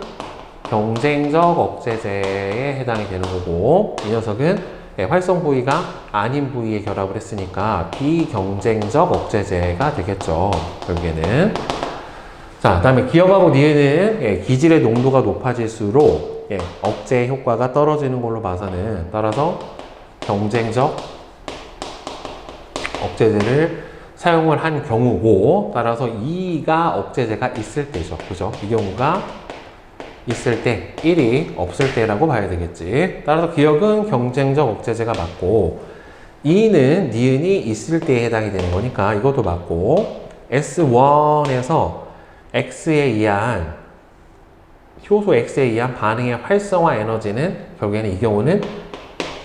경쟁적 억제제에 해당이 되는 거고 이 녀석은 활성 부위가 아닌 부위에 결합을 했으니까 비경쟁적 억제제가 되겠죠. 결국에는 자, 그 다음에 기억하고 니은은 기질의 농도가 높아질수록 억제 효과가 떨어지는 걸로 봐서는 따라서 경쟁적 억제제를 사용을 한 경우고 따라서 2가 억제제가 있을 때죠. 그죠? 이 경우가 있을 때 1이 없을 때라고 봐야 되겠지. 따라서 기억은 경쟁적 억제제가 맞고 2는 니은이 있을 때에 해당이 되는 거니까 이것도 맞고 S1에서 X에 의한 효소 X에 의한 반응의 활성화 에너지는 결국에는 이 경우는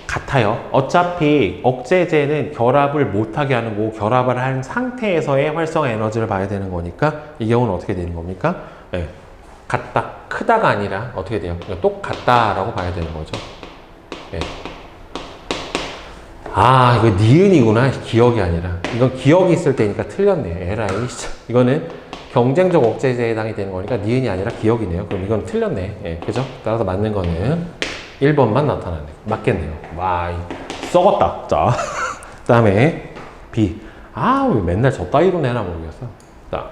같아요. 어차피 억제제는 결합을 못하게 하는 거고 결합을 한 상태에서의 활성화 에너지를 봐야 되는 거니까 이 경우는 어떻게 되는 겁니까? 네. 같다, 크다가 아니라 어떻게 돼요? 똑같다라고 봐야 되는 거죠. 네. 아, 이거 니은이구나. 기억이 아니라. 이건 기억이 있을 때니까 틀렸네. 에라이. 이거는 경쟁적 억제제에 해당이 되는 거니까 니은이 아니라 기억이네요. 그럼 이건 틀렸네. 예, 그죠? 따라서 맞는 거는 1번만 나타나네. 맞겠네요. 와, 썩었다. 자, 그 다음에 B. 아, 왜 맨날 저 따위로 내나 모르겠어. 자,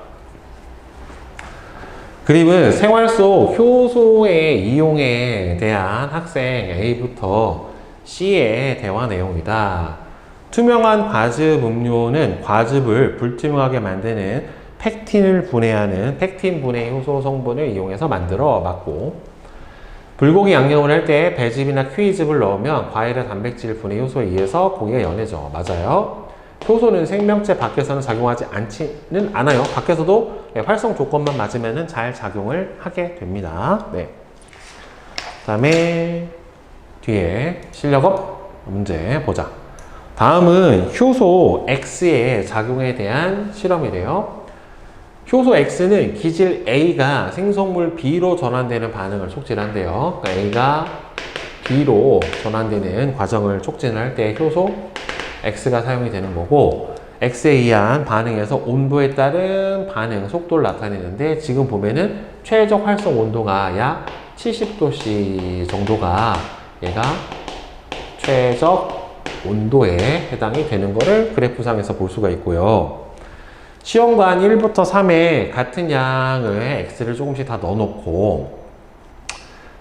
그림은 생활 속 효소의 이용에 대한 학생 A부터 C의 대화 내용이다. 투명한 과즙 음료는 과즙을 불투명하게 만드는 팩틴을 분해하는 팩틴 분해 효소 성분을 이용해서 만들어 맞고 불고기 양념을 할 때 배즙이나 퀴즈즙을 넣으면 과일의 단백질 분해 효소에 의해서 고기가 연해져. 맞아요. 효소는 생명체 밖에서는 작용하지 않지는 않아요. 밖에서도 활성 조건만 맞으면 잘 작용을 하게 됩니다. 네. 그 다음에 뒤에 실력업 문제 보자. 다음은 효소 X의 작용에 대한 실험이래요. 효소 X는 기질 A가 생성물 B로 전환되는 반응을 촉진한대요. 그러니까 A가 B로 전환되는 과정을 촉진할 때 효소 X가 사용이 되는 거고 X에 의한 반응에서 온도에 따른 반응 속도를 나타내는데 지금 보면은 최적 활성 온도가 약 70도씨 정도가 얘가 최적 온도에 해당이 되는 거를 그래프상에서 볼 수가 있고요. 시험관 1부터 3에 같은 양을 x를 조금씩 다 넣어놓고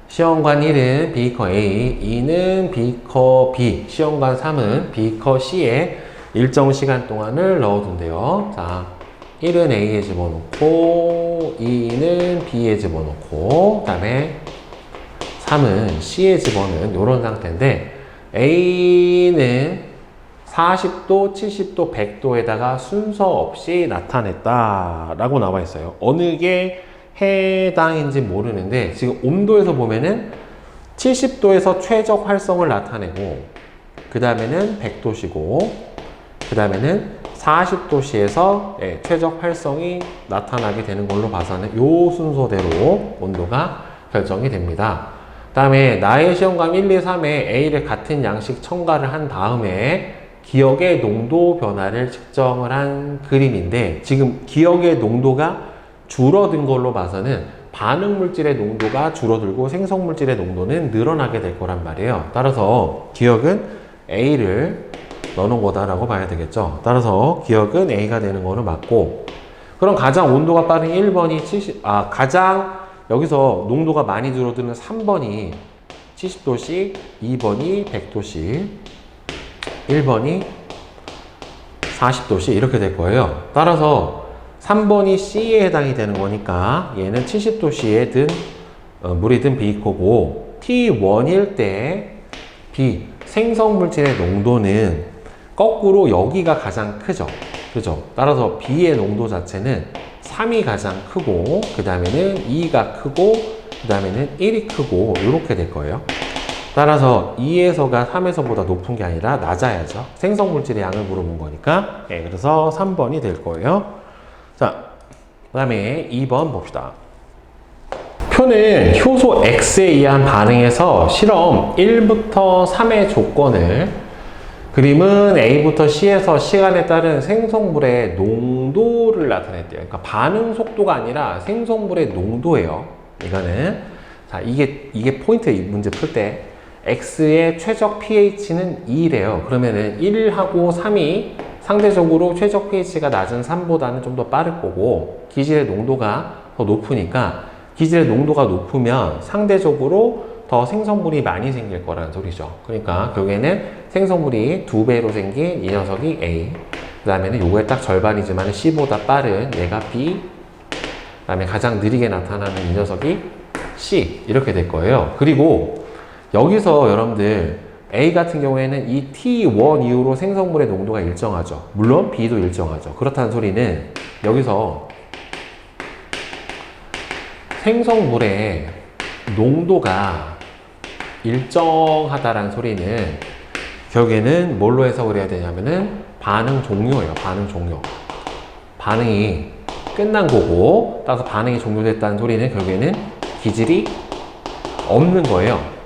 시험관 1은 비커 A, 2는 비커 B, 시험관 3은 비커 C에 일정 시간 동안을 넣어둔대요. 자, 1은 A에 집어넣고 2는 B에 집어넣고 그 다음에 3은 C에 집어넣는 이런 상태인데 A는 40도, 70도, 100도에다가 순서 없이 나타냈다 라고 나와 있어요. 어느 게 해당인지 모르는데 지금 온도에서 보면은 70도에서 최적 활성을 나타내고 그 다음에는 100도시고 그 다음에는 40도시에서 최적 활성이 나타나게 되는 걸로 봐서는 이 순서대로 온도가 결정이 됩니다. 그 다음에 나의 시험관 1, 2, 3에 A를 같은 양식 첨가를 한 다음에 기억의 농도 변화를 측정을 한 그림인데 지금 기억의 농도가 줄어든 걸로 봐서는 반응 물질의 농도가 줄어들고 생성 물질의 농도는 늘어나게 될 거란 말이에요. 따라서 기억은 A를 넣어놓은 거다라고 봐야 되겠죠. 따라서 기억은 A가 되는 거는 맞고 그럼 가장 온도가 빠른 1번이 가장 여기서 농도가 많이 줄어드는 3번이 70도씨, 2번이 100도씨, 1번이 40도씨 이렇게 될 거예요. 따라서 3번이 C에 해당이 되는 거니까 얘는 70도씨에 든 물이 든 비커고 T1일 때 B 생성물질의 농도는 거꾸로 여기가 가장 크죠. 그죠? 따라서 B의 농도 자체는 3이 가장 크고 그 다음에는 2가 크고 그 다음에는 1이 크고 이렇게 될 거예요. 따라서 2에서가 3에서보다 높은 게 아니라 낮아야죠. 생성물질의 양을 물어본 거니까. 그래서 3번이 될 거예요. 자, 그 다음에 2번 봅시다. 표는 효소 X에 의한 반응에서 실험 1부터 3의 조건을 그림은 A부터 C에서 시간에 따른 생성물의 농도를 나타냈대요. 그러니까 반응 속도가 아니라 생성물의 농도예요. 이거는. 자, 이게 포인트 이 문제 풀 때. X의 최적 pH는 2래요. 그러면은 1하고 3이 상대적으로 최적 pH가 낮은 3보다는 좀 더 빠를 거고 기질의 농도가 더 높으니까 기질의 농도가 높으면 상대적으로 더 생성물이 많이 생길 거라는 소리죠. 그러니까 결국에는 생성물이 2배로 생긴 이 녀석이 A, 그 다음에는 요거의 딱 절반이지만 C보다 빠른 얘가 B, 그 다음에 가장 느리게 나타나는 이 녀석이 C 이렇게 될 거예요. 그리고 여기서 여러분들 A 같은 경우에는 이 T1 이후로 생성물의 농도가 일정하죠. 물론 B도 일정하죠. 그렇다는 소리는 여기서 생성물의 농도가 일정하다라는 소리는 결국에는 뭘로 해석을 해야 되냐면은 반응 종료예요. 반응 종료. 반응이 끝난 거고 따라서 반응이 종료됐다는 소리는 결국에는 기질이 없는 거예요.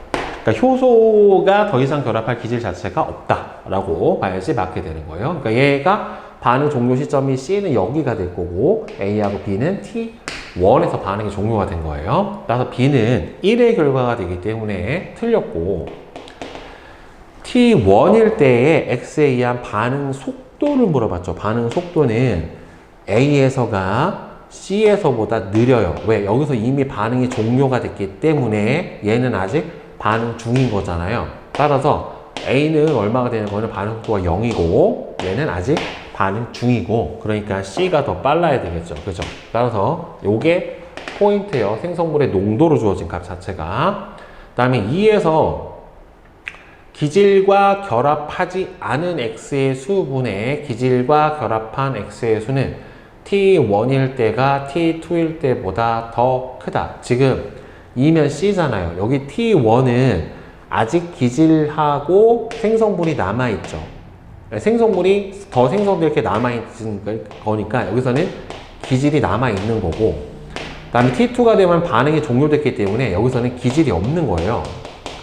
그러니까 효소가 더 이상 결합할 기질 자체가 없다라고 봐야지 맞게 되는 거예요. 그러니까 얘가 반응 종료 시점이 C는 여기가 될 거고 A하고 B는 T1에서 반응이 종료가 된 거예요. 따라서 B는 1의 결과가 되기 때문에 틀렸고 T1일 때의 X에 의한 반응 속도를 물어봤죠. 반응 속도는 A에서가 C에서보다 느려요. 왜? 여기서 이미 반응이 종료가 됐기 때문에 얘는 아직 반응 중인 거잖아요. 따라서 A는 얼마가 되는 거는 반응 속도가 0이고 얘는 아직 반응 중이고 그러니까 C가 더 빨라야 되겠죠. 그죠? 따라서 요게 포인트예요. 생성물의 농도로 주어진 값 자체가. 그 다음에 2에서 기질과 결합하지 않은 X의 수분의 기질과 결합한 X의 수는 T1일 때가 T2일 때보다 더 크다. 지금 2면 C잖아요. 여기 T1은 아직 기질하고 생성물이 남아있죠. 생성물이 더 생성돼 이렇게 남아있는 거니까 여기서는 기질이 남아있는 거고 그 다음에 T2가 되면 반응이 종료됐기 때문에 여기서는 기질이 없는 거예요.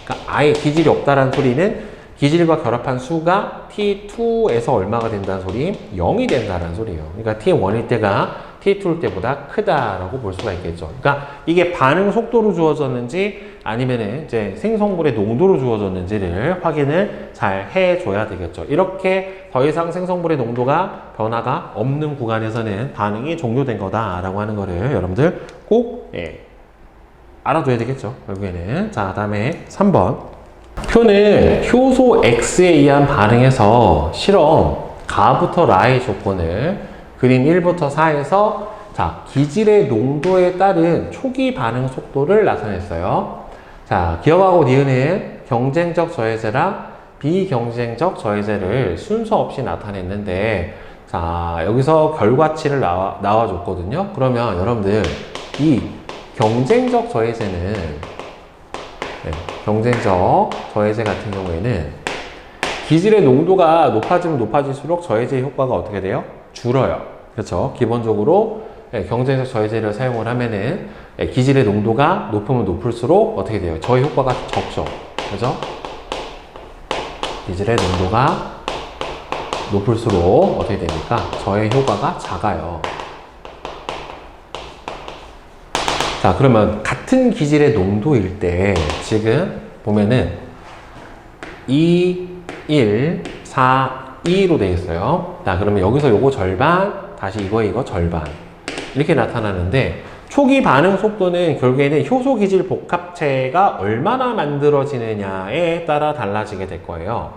그러니까 아예 기질이 없다는 소리는 기질과 결합한 수가 T2에서 얼마가 된다는 소리? 0이 된다는 소리예요. 그러니까 T1일 때가 T2일 때보다 크다라고 볼 수가 있겠죠. 그러니까 이게 반응 속도로 주어졌는지 아니면은 이제 생성물의 농도로 주어졌는지를 확인을 잘 해줘야 되겠죠. 이렇게 더 이상 생성물의 농도가 변화가 없는 구간에서는 반응이 종료된 거다라고 하는 거를 여러분들 꼭 알아둬야 되겠죠. 결국에는. 자, 다음에 3번. 표는 효소 X에 의한 반응에서 실험 가부터 라의 조건을 그림 1부터 4에서 자, 기질의 농도에 따른 초기 반응 속도를 나타냈어요. 자, 기억하고 니은은 경쟁적 저해제랑 비경쟁적 저해제를 순서 없이 나타냈는데 자, 여기서 결과치를 나와줬거든요. 그러면 여러분들 이 경쟁적 저해제는 경쟁적 저해제 같은 경우에는 기질의 농도가 높아지면 높아질수록 저해제 효과가 어떻게 돼요? 줄어요. 그렇죠? 기본적으로 경쟁적 저해제를 사용을 하면은 기질의 농도가 높으면 높을수록 어떻게 돼요? 저해 효과가 적죠. 그죠? 기질의 농도가 높을수록 어떻게 됩니까? 저해 효과가 작아요. 자, 그러면 같은 기질의 농도일 때 지금 보면은 2, 1, 4, 2로 되어 있어요. 자, 그러면 여기서 요거 절반, 다시 이거 절반 이렇게 나타나는데 초기 반응 속도는 결국에는 효소 기질 복합체가 얼마나 만들어지느냐에 따라 달라지게 될 거예요.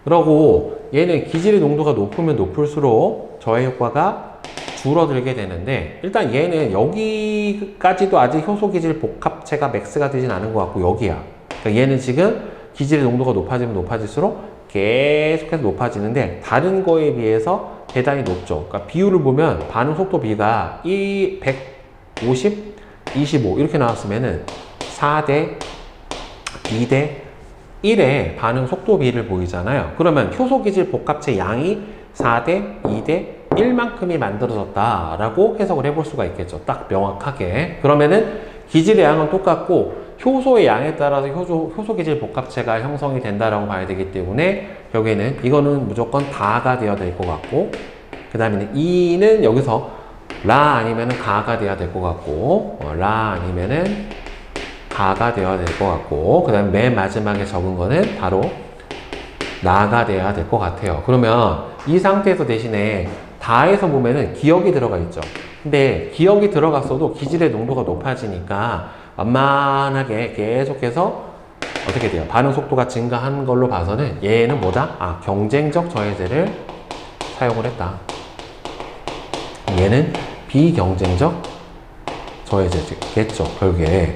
그러고 얘는 기질의 농도가 높으면 높을수록 저해 효과가 줄어들게 되는데 일단 얘는 여기까지도 아직 효소 기질 복합체가 맥스가 되진 않은 것 같고 여기야. 그러니까 얘는 지금 기질의 농도가 높아지면 높아질수록 계속해서 높아지는데 다른 거에 비해서 대단히 높죠. 그러니까 비율을 보면 반응 속도 비가 150, 25 이렇게 나왔으면은 4대 2대 1의 반응 속도 비를 보이잖아요. 그러면 효소 기질 복합체 양이 4대 2대 1만큼이 만들어졌다라고 해석을 해볼 수가 있겠죠. 딱 명확하게. 그러면은 기질의 양은 똑같고 효소의 양에 따라서 효소 기질 복합체가 형성이 된다라고 봐야 되기 때문에 여기에는 이거는 무조건 다가 되어야 될 것 같고 그 다음에는 2는 여기서 라 아니면은 가가 되어야 될 것 같고 라 아니면은 가가 되어야 될 것 같고 그 다음에 맨 마지막에 적은 거는 바로 나가 돼야 될 것 같아요. 그러면 이 상태에서 대신에 다에서 보면은 기억이 들어가 있죠. 근데 기억이 들어갔어도 기질의 농도가 높아지니까 완만하게 계속해서 어떻게 돼요? 반응 속도가 증가한 걸로 봐서는 얘는 뭐다? 아, 경쟁적 저해제를 사용을 했다. 얘는 비경쟁적 저해제겠죠. 결국에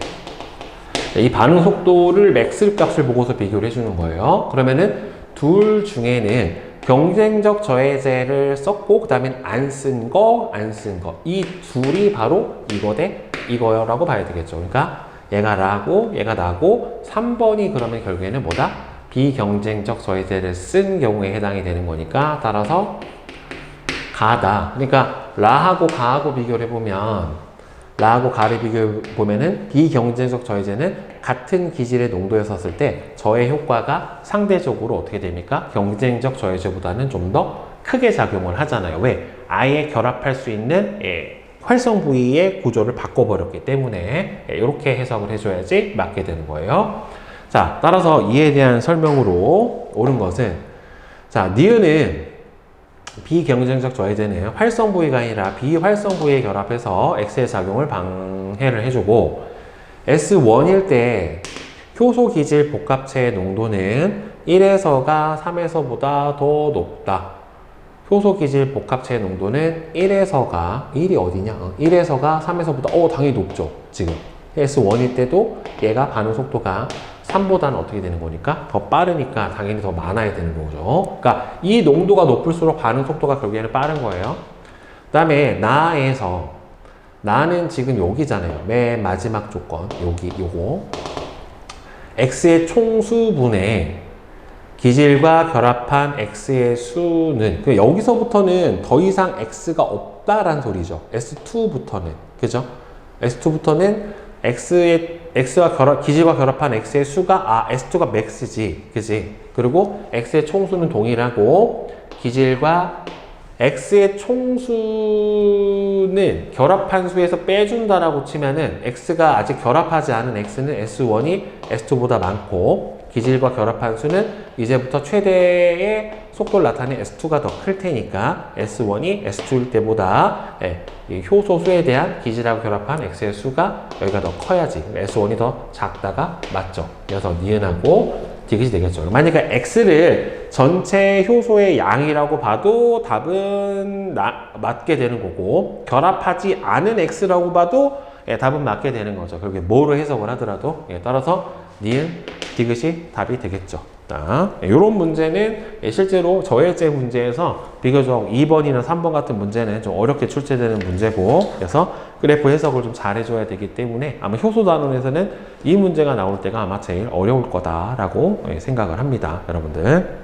이 반응 속도를 맥스 값을 보고서 비교를 해주는 거예요. 그러면은 둘 중에는 경쟁적 저해제를 썼고 그 다음에 안 쓴 거, 안 쓴 거 이 둘이 바로 이거 대 이거라고 봐야 되겠죠. 그러니까 얘가 라고 얘가 나고 3번이 그러면 결국에는 뭐다? 비경쟁적 저해제를 쓴 경우에 해당이 되는 거니까 따라서 가다. 그러니까 라하고 가하고 비교를 해보면 라하고 가를 비교해보면은 비경쟁적 저해제는 같은 기질의 농도에 섰을 때 저해 효과가 상대적으로 어떻게 됩니까? 경쟁적 저해제보다는 좀 더 크게 작용을 하잖아요. 왜? 아예 결합할 수 있는 활성 부위의 구조를 바꿔버렸기 때문에 이렇게 해석을 해줘야지 맞게 되는 거예요. 자, 따라서 이에 대한 설명으로 옳은 것은 자, 니은은 비경쟁적 저해제는 활성 부위가 아니라 비활성 부위에 결합해서 X의 작용을 방해를 해주고 S1일 때 효소 기질 복합체의 농도는 1에서가 3에서보다 더 높다. 효소 기질 복합체의 농도는 1에서가 1이 어디냐? 1에서가 3에서보다 당연히 높죠. 지금 S1일 때도 얘가 반응 속도가 3보다는 어떻게 되는 거니까 더 빠르니까 당연히 더 많아야 되는 거죠. 그러니까 이 농도가 높을수록 반응 속도가 결국에는 빠른 거예요. 그 다음에 나는 지금 여기잖아요. 맨 마지막 조건 요거 X의 총수분의 기질과 결합한 X의 수는 여기서부터는 더 이상 X가 없다란 소리죠. S2부터는 그죠? S2부터는 X와 기질과 결합한 X의 수가 S2가 맥스지 그지? 그리고 X의 총수는 동일하고 기질과 x의 총수는 결합한 수에서 빼준다라고 치면은 x가 아직 결합하지 않은 x는 s1이 s2보다 많고 기질과 결합한 수는 이제부터 최대의 속도를 나타낸 s2가 더 클 테니까 s1이 s2일 때보다 이 효소수에 대한 기질하고 결합한 x의 수가 여기가 더 커야지. s1이 더 작다가 맞죠. 그래서 니은하고 디귿이 되겠죠. 만약에 x를 전체 효소의 양이라고 봐도 답은 맞게 되는 거고 결합하지 않은 x라고 봐도 답은 맞게 되는 거죠. 그렇게 뭐로 해석을 하더라도 따라서 니은, 디귿이 답이 되겠죠. 이런 문제는 실제로 저해제 문제에서 비교적 2번이나 3번 같은 문제는 좀 어렵게 출제되는 문제고 그래서 그래프 해석을 좀 잘 해줘야 되기 때문에 아마 효소 단원에서는 이 문제가 나올 때가 아마 제일 어려울 거다라고 생각을 합니다. 여러분들.